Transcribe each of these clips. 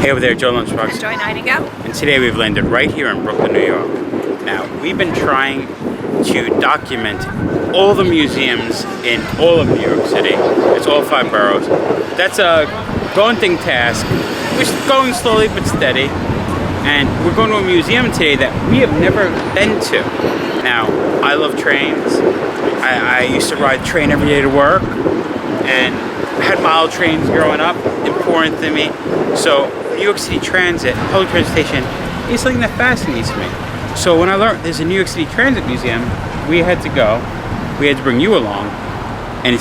Hey over there, Joe Lunchbox. And Joy Nightingale. And today we've landed right here in Brooklyn, New York. Now, we've been trying to document all the museums in all of New York City. It's all 5 boroughs. That's a daunting task. We're going slowly but steady. And we're going to a museum today that we have never been to. Now, I love trains. I used to ride the train every day to work. And I had model trains growing up, important to me. So New York City Transit, public transportation, is something that fascinates me. So when I learned there's a New York City Transit Museum, we had to go. We had to bring you along. And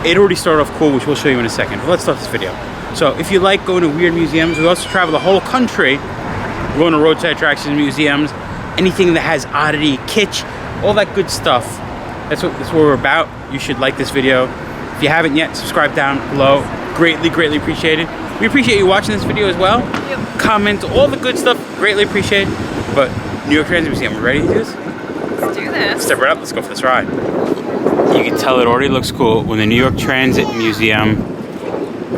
it already started off cool, which we'll show you in a second. But let's start this video. So if you like going to weird museums, we also travel the whole country. We're going to roadside attractions, museums, anything that has oddity, kitsch, all that good stuff. That's what we're about. You should like this video. If you haven't yet, subscribe down below. Greatly, greatly appreciated. We appreciate you watching this video as well. Yep. Comment, all the good stuff, greatly appreciated. But New York Transit Museum, we ready to do this? Let's do this. Step right up, let's go for this ride. You can tell it already looks cool when the New York Transit Museum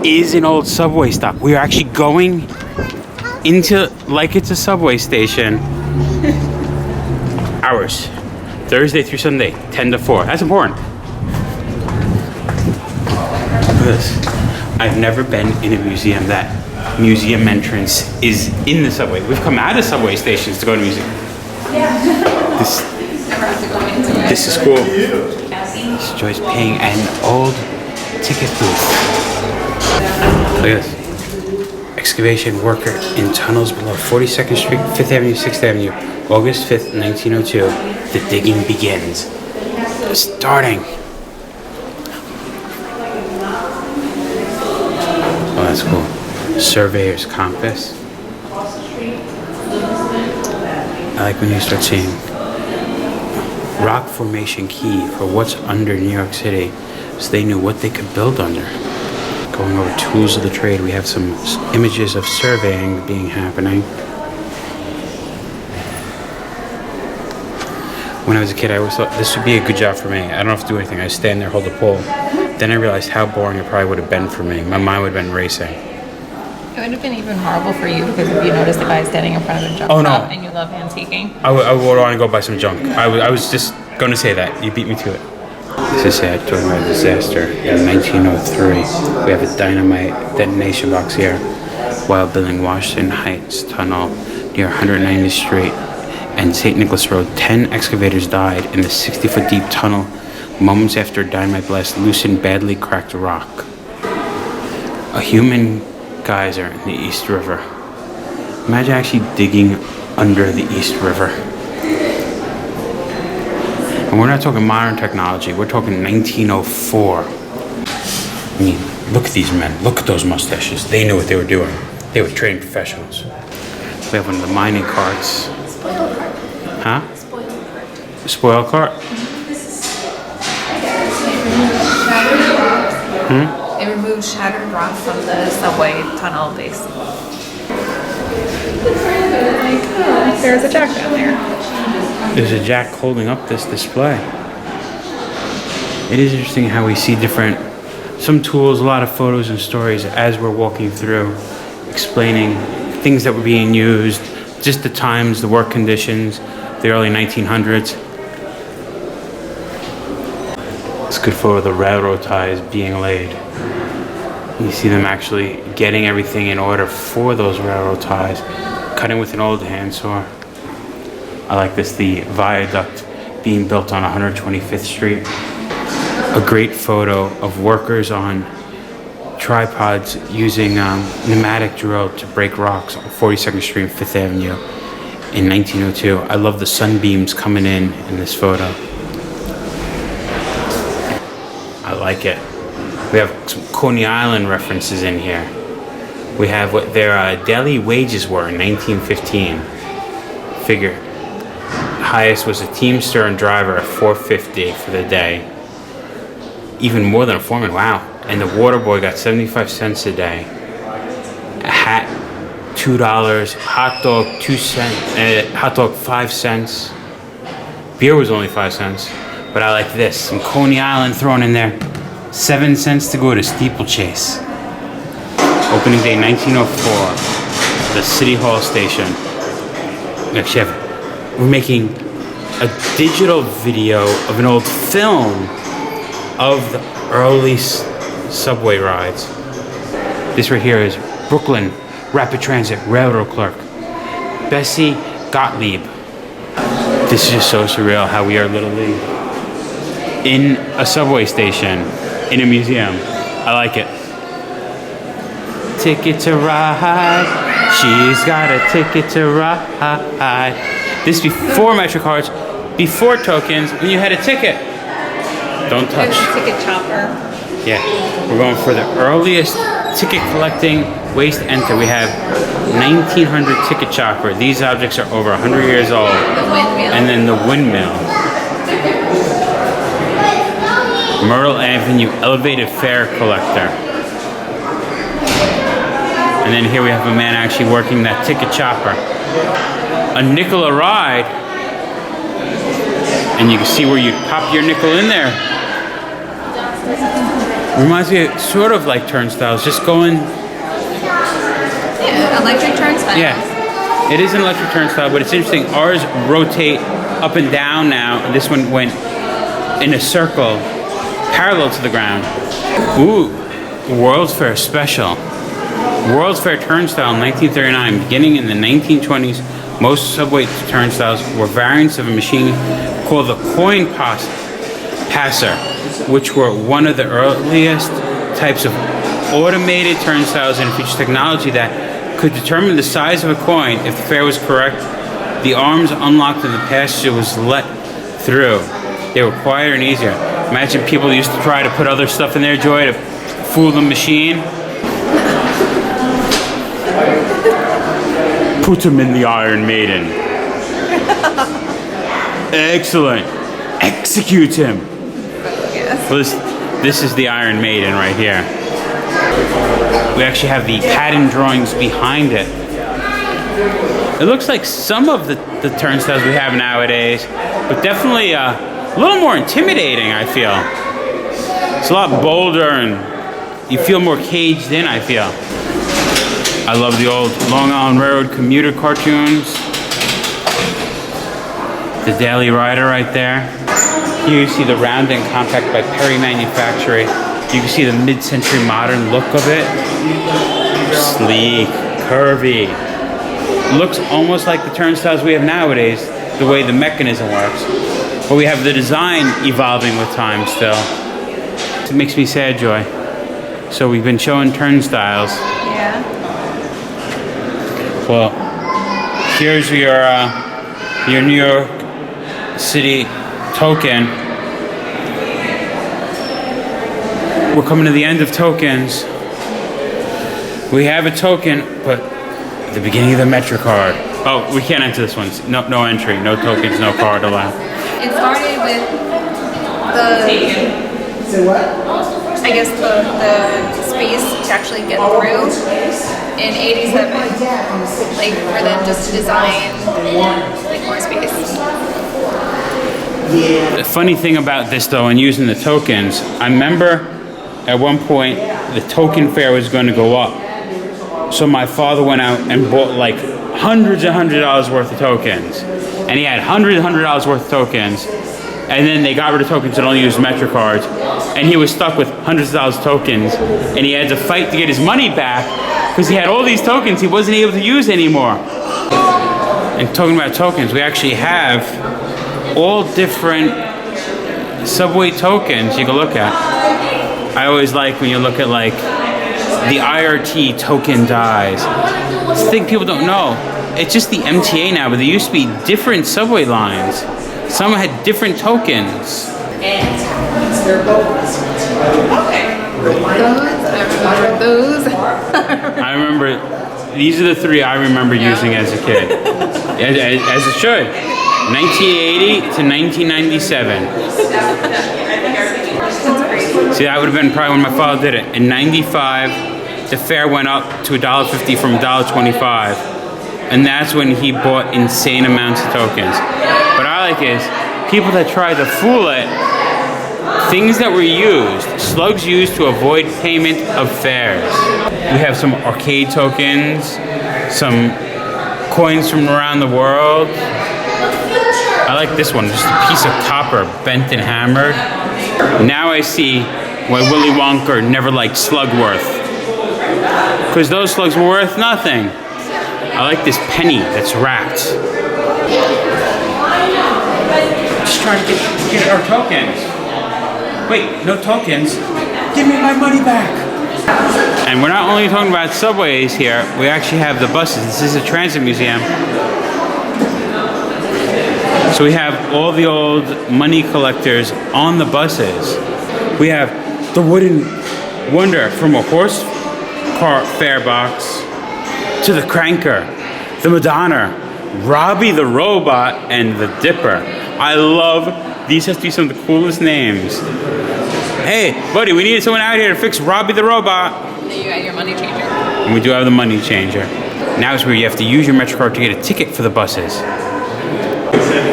is an old subway stop. We are actually going into like it's a subway station. Hours. Thursday through Sunday, 10 to 4. That's important. Look at this. I've never been in a museum that museum entrance is in the subway. We've come out of subway stations to go to museum. This is cool. This Joy's paying an old ticket booth. Look at this. Excavation worker in tunnels below 42nd Street, 5th Avenue, 6th Avenue. August 5th, 1902. The digging begins. Starting. Oh, that's cool. Surveyor's compass. I like when you start seeing rock formation key for what's under New York City, so they knew what they could build under. Going over tools of the trade, we have some images of surveying happening. When I was a kid, I always thought this would be a good job for me. I don't have to do anything. I stand there, hold the pole. Then I realized how boring it probably would have been for me. My mind would have been racing. It would have been even horrible for you because if you noticed the guy standing in front of a junk shop and you love antiquing. I would want to go buy some junk. I was just going to say that. You beat me to it. This is sad, talking about a disaster in 1903. We have a dynamite detonation box here while building Washington Heights Tunnel near 190th Street and St. Nicholas Road. 10 excavators died in the 60-foot deep tunnel moments after a dynamite blast loosened badly cracked rock. A human geyser in the East River. Imagine actually digging under the East River. And we're not talking modern technology, we're talking 1904. I mean, look at these men, look at those mustaches. They knew what they were doing. They were trained professionals. We have one of the mining carts. Spoil cart. Huh? Spoil cart. Spoil cart? It removes shattered rock from the subway tunnel base. There's a jack down there. There's a jack holding up this display. It is interesting how we see some tools, a lot of photos and stories as we're walking through, explaining things that were being used, just the times, the work conditions, the early 1900s. It's a good photo of the railroad ties being laid. You see them actually getting everything in order for those railroad ties, cutting with an old handsaw. I like this, the viaduct being built on 125th Street. A great photo of workers on tripods using pneumatic drill to break rocks on 42nd Street and 5th Avenue in 1902. I love the sunbeams coming in this photo. I like it. We have some Coney Island references in here. We have what their daily wages were in 1915. Figure. Highest was a teamster and driver at $4.50 for the day. Even more than a foreman, wow. And the water boy got 75 cents a day. A hat, $2. Hot dog, 2 cents. Hot dog, 5 cents. Beer was only 5 cents. But I like this, some Coney Island thrown in there. 7 cents to go to steeplechase. Opening day 1904. The City Hall station. We're making a digital video of an old film of the early subway rides. This right here is Brooklyn Rapid Transit Railroad Clerk Bessie Gottlieb. This is just so surreal how we are literally in a subway station in a museum. I like it. Ticket to ride. She's got a ticket to ride. This before MetroCards, before tokens, when you had a ticket. Don't touch. Ticket chopper. Yeah, we're going for the earliest ticket collecting waste enter. We have 1900 ticket chopper. These objects are over 100 years old. The windmill. And then the windmill. Myrtle Avenue elevated fare collector. And then here we have a man actually working that ticket chopper. A nickel a ride. And you can see where you pop your nickel in there. Reminds me of sort of like turnstiles, just going. Yeah, electric turnstile. Yeah, it is an electric turnstile, but it's interesting. Ours rotate up and down now, and this one went in a circle, parallel to the ground. Ooh, World's Fair special. World's Fair turnstile in 1939. Beginning in the 1920s, most subway turnstiles were variants of a machine called the coin passer, which were one of the earliest types of automated turnstiles and featured technology that could determine the size of a coin. If the fare was correct, the arms unlocked and the passenger was let through. They were quieter and easier. Imagine people used to try to put other stuff in there, Joy, to fool the machine. Put him in the Iron Maiden. Excellent. Execute him. Yes. Well, this is the Iron Maiden right here. We actually have the pattern drawings behind it. It looks like some of the turnstiles we have nowadays, but definitely a little more intimidating, I feel. It's a lot bolder and you feel more caged in, I feel. I love the old Long Island Railroad commuter cartoons. The Daily Rider right there. Here you see the round and compact by Perry Manufacturing. You can see the mid-century modern look of it. Sleek, curvy. Looks almost like the turnstiles we have nowadays, the way the mechanism works. But we have the design evolving with time still. It makes me sad, Joy. So we've been showing turnstiles. Yeah. Well, here's your New York City token. We're coming to the end of tokens. We have a token, but at the beginning of the MetroCard. Oh, we can't enter this one. No entry, no tokens, no card allowed. It started with I guess the space to actually get through in 87. Like for them just to design like more space. The funny thing about this though, and using the tokens, I remember at one point the token fare was going to go up. So my father went out and bought like hundreds and $100 worth of tokens. And he had hundreds and $100 worth of tokens. And then they got rid of tokens and only used MetroCards. And he was stuck with hundreds of dollars of tokens. And he had to fight to get his money back because he had all these tokens he wasn't able to use anymore. And talking about tokens, we actually have all different subway tokens you can look at. I always like when you look at like the IRT token dies. It's the thing people don't know. It's just the MTA now, but there used to be different subway lines. Some had different tokens. Those. I remember, these are the three I remember using as a kid. As it should. 1980 to 1997. See, that would have been probably when my father did it. In 95, the fare went up to $1.50 from $1.25. And that's when he bought insane amounts of tokens. What I like is, people that try to fool it Things that were used. Slugs used to avoid payment of fares. We have some arcade tokens, some coins from around the world. I like this one, just a piece of copper bent and hammered. Now I see why Willy Wonka never liked Slugworth. Because those slugs were worth nothing. I like this penny that's wrapped. Just trying to get our tokens. Wait, no tokens? Give me my money back! And we're not only talking about subways here, we actually have the buses. This is a transit museum. So we have all the old money collectors on the buses. We have the wooden wonder from a horse car fare box to the cranker, the Madonna, Robbie the Robot, and the Dipper. I love, these has to be some of the coolest names. Hey, buddy, we need someone out here to fix Robbie the Robot. You got your money changer. And we do have the money changer. Now is where you have to use your MetroCard to get a ticket for the buses.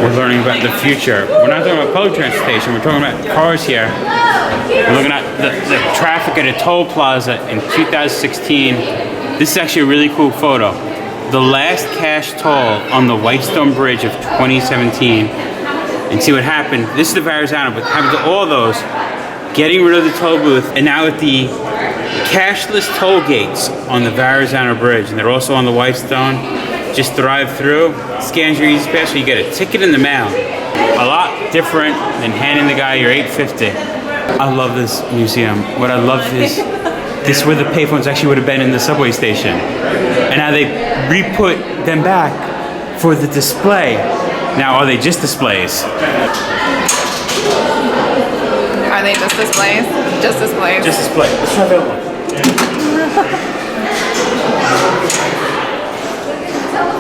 We're learning about the future. We're not talking about public transportation, we're talking about cars here. We're looking at the traffic at a toll plaza in 2016. This is actually a really cool photo. The last cash toll on the Whitestone Bridge of 2017. And see what happened. This is the Verrazano, but happened to all those. Getting rid of the toll booth, and now at the cashless toll gates on the Verrazano Bridge, and they're also on the Whitestone. Just drive through, scans your Easy Pass, so you get a ticket in the mail. A lot different than handing the guy your $8.50. I love this museum. What I love is this is where the payphones actually would have been in the subway station, and now they re-put them back for the display. Now, are they just displays? Are they just displays? Just displays. Just display. Let's try that one.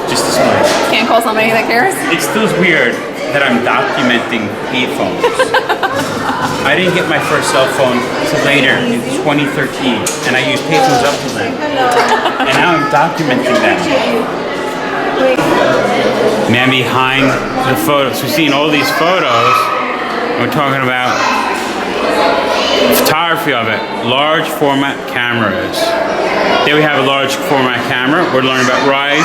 Just display. Can't call somebody that cares? It still is weird that I'm documenting payphones. I didn't get my first cell phone until later in 2013, and I used payphones up to then. And now I'm documenting them. Man behind the photos. We've seen all these photos. We're talking about photography of it. Large format cameras. There we have a large format camera. We're learning about rise,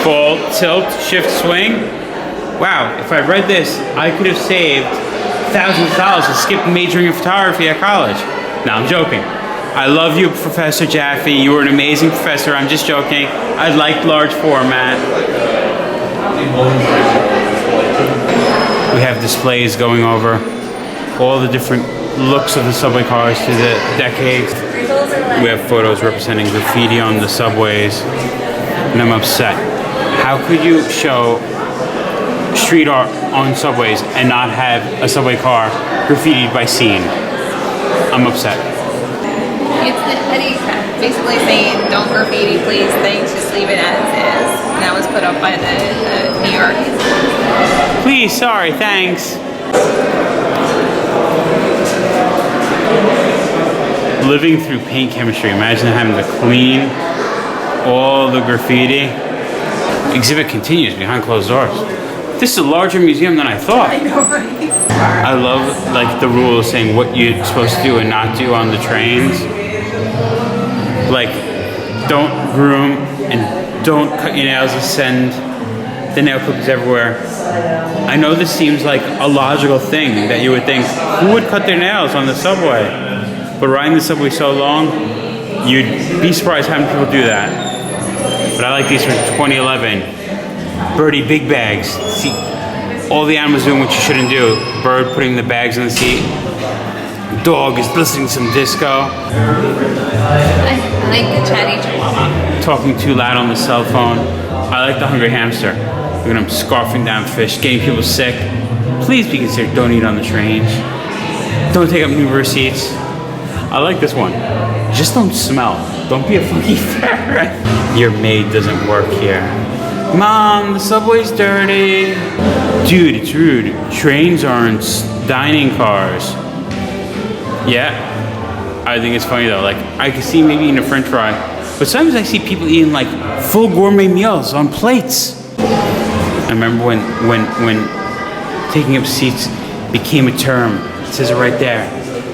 fall, tilt, shift, swing. Wow, if I read this, I could have saved thousands of dollars and skipped majoring in photography at college. No, I'm joking. I love you, Professor Jaffe. You were an amazing professor. I'm just joking. I liked large format. We have displays going over all the different looks of the subway cars through the decades. We have photos representing graffiti on the subways, and I'm upset. How could you show street art on subways and not have a subway car graffitied by Scene? I'm upset. It's Eddie basically saying, don't graffiti, please, thanks, just leave it as is. And that was put up by the New York. Please, sorry, thanks. Living through paint chemistry. Imagine having to clean all the graffiti. Exhibit continues behind closed doors. This is a larger museum than I thought. I know, right? I love like the rules saying what you're supposed to do and not do on the trains. Like, don't groom and don't cut your nails and send the nail clippers everywhere. I know this seems like a logical thing that you would think, who would cut their nails on the subway? But riding the subway so long, you'd be surprised how many people do that. But I like these from 2011. Birdie big bags. See, all the animals doing what you shouldn't do. Bird putting the bags in the seat. Dog is listening to some disco. I like the chatty chihuahua. Talking too loud on the cell phone. I like the hungry hamster. Look at him scarfing down fish, getting people sick. Please be considered, don't eat on the trains. Don't take up numerous seats. I like this one. Just don't smell. Don't be a funky ferret. Your maid doesn't work here. Mom, the subway's dirty. Dude, it's rude. Trains aren't dining cars. Yeah, I think it's funny though. Like, I can see maybe eating a french fry, but sometimes I see people eating like full gourmet meals on plates. I remember when taking up seats became a term. It says it right there.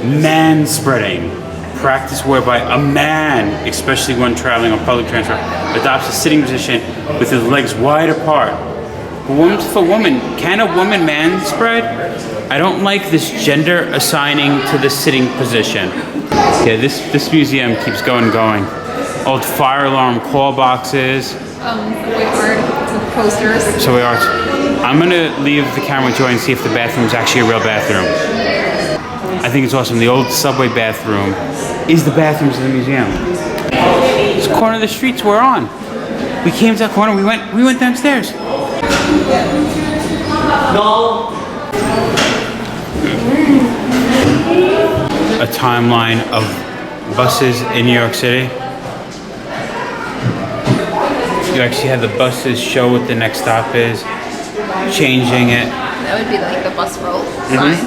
manspreading. Practice whereby a man, especially when traveling on public transport, adopts a sitting position with his legs wide apart. For woman, can a woman manspread? I don't like this gender assigning to the sitting position. Yeah, this museum keeps going and going. Old fire alarm call boxes. Subway art, posters. Subway art. I'm gonna leave the camera with Joy and see if the bathroom is actually a real bathroom. I think it's awesome. The old subway bathroom is the bathrooms of the museum. It's the corner of the streets we're on. We came to that corner. We went downstairs. A timeline of buses in New York City. You actually have the buses show what the next stop is, changing it. That would be like the bus roll sign.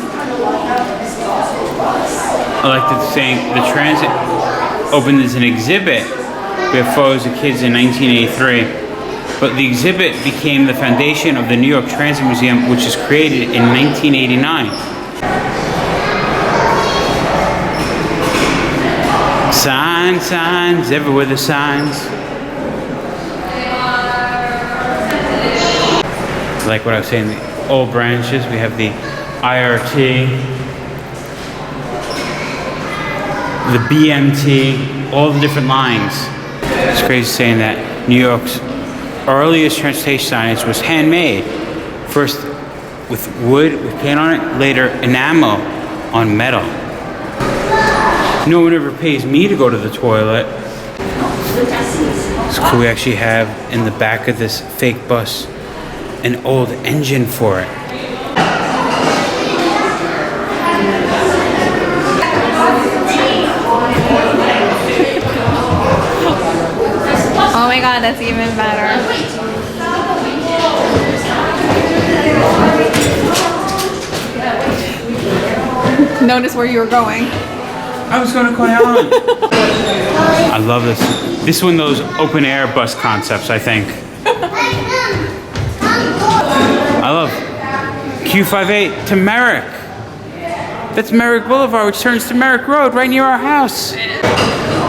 I like the saying the transit opened as an exhibit. We have photos of kids in 1983. But the exhibit became the foundation of the New York Transit Museum, which was created in 1989. Signs, everywhere the signs. Like what I was saying, the old branches, we have the IRT, the BMT, all the different lines. It's crazy saying that New York's earliest transportation signage was handmade. First with wood, with paint on it, later enamel on metal. No one ever pays me to go to the toilet. It's cool we actually have in the back of this fake bus an old engine for it. Oh my god, that's even better. Notice where you were going. I was going to Coney Island. I love this. This is one of those open air bus concepts, I think. I love Q58 to Merrick. That's Merrick Boulevard, which turns to Merrick Road, right near our house.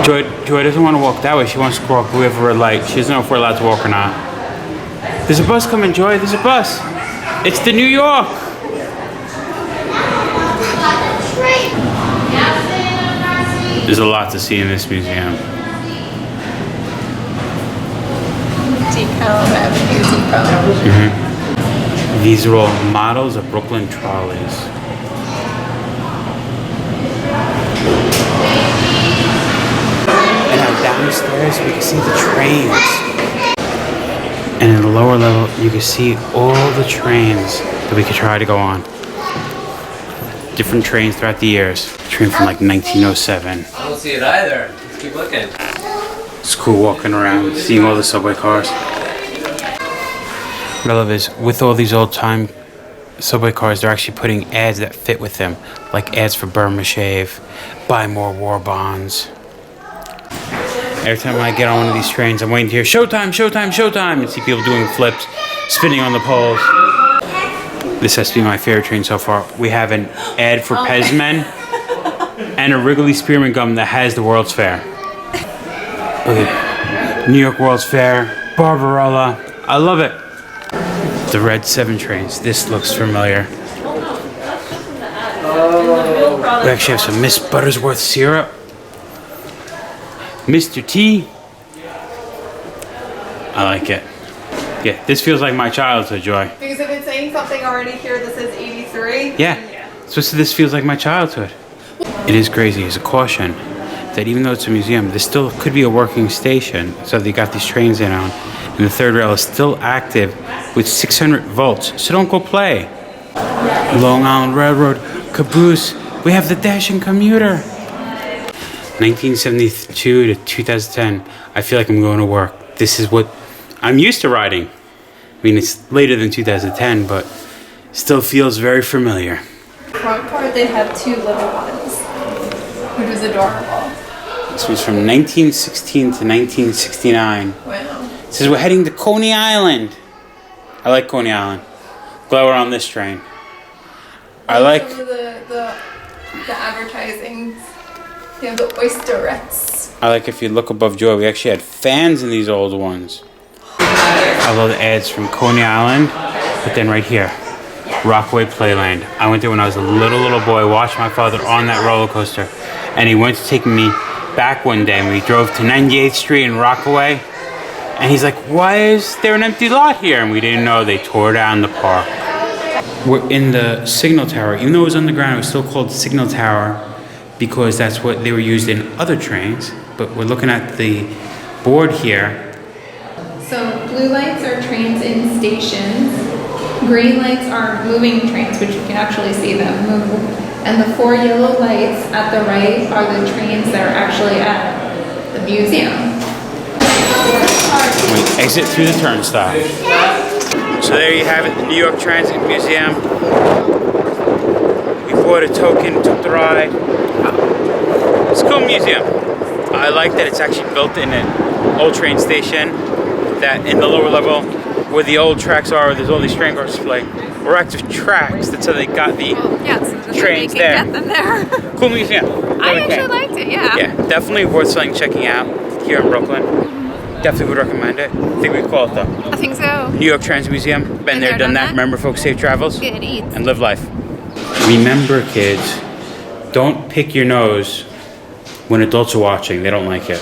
Joy doesn't want to walk that way. She wants to walk. We have a red light. She doesn't know if we're allowed to walk or not. There's a bus coming, Joy. There's a bus. It's the New York. There's a lot to see in this museum. Decom Avenue, Decom. These are all models of Brooklyn trolleys. And now downstairs we can see the trains. And in the lower level you can see all the trains that we could try to go on. Different trains throughout the years. Train from like 1907. I don't see it either. Let's keep looking. It's cool walking around, seeing all the subway cars. What I love is, with all these old-time subway cars, they're actually putting ads that fit with them. Like ads for Burma Shave, buy more war bonds. Every time I get on one of these trains, I'm waiting to hear, showtime, showtime, showtime, and see people doing flips, spinning on the poles. This has to be my favorite train so far. We have an ad for Pezmen and a Wrigley Spearmint Gum that has the World's Fair. Look at New York World's Fair, Barbarella. I love it. The red 7 trains. This looks familiar. We actually have some Miss Buttersworth syrup. Mr. T. I like it. Yeah, this feels like my childhood, Joy. Because if it's saying something already here that says 83. Yeah. So this feels like my childhood. It is crazy. It's a caution that even though it's a museum, there still could be a working station. So they got these trains in on. And the third rail is still active with 600 volts. So don't go play. Long Island Railroad, caboose. We have the Dashing commuter. 1972 to 2010. I feel like I'm going to work. This is what I'm used to riding. I mean, it's later than 2010, but still feels very familiar. Front part, they have 2 little ones, which was adorable. This was from 1916 to 1969. Wow. It says we're heading to Coney Island. I like Coney Island. Glad we're on this train. I like Some of the The advertising. They have the oysterettes. I like if you look above Joy, we actually had fans in these old ones. I love the ads from Coney Island, but then right here, Rockaway Playland. I went there when I was a little boy, watched my father on that roller coaster, and he went to take me back one day, and we drove to 98th Street in Rockaway, and he's like, why is there an empty lot here? And we didn't know they tore down the park. We're in the signal tower. Even though it was underground, it was still called Signal Tower because that's what they were used in other trains. But we're looking at the board here. So blue lights are trains in stations. Green lights are moving trains, which you can actually see them move. And the 4 yellow lights at the right are the trains that are actually at the museum. We exit through the turnstile. So there you have it, the New York Transit Museum. We bought a token, took the ride. It's a cool museum. I like that it's actually built in an old train station, that in the lower level where the old tracks are, there's all these train cars display. We're active tracks, that's how they got the trains they there. can get them there. Cool museum. I actually liked it, yeah. Yeah, definitely worth something checking out here in Brooklyn. Definitely would recommend it. I think we'd call it though. I think so. New York Transit Museum. Been there, done that. Remember, folks, safe travels. Good eats. And live life. Remember, kids, don't pick your nose when adults are watching. They don't like it.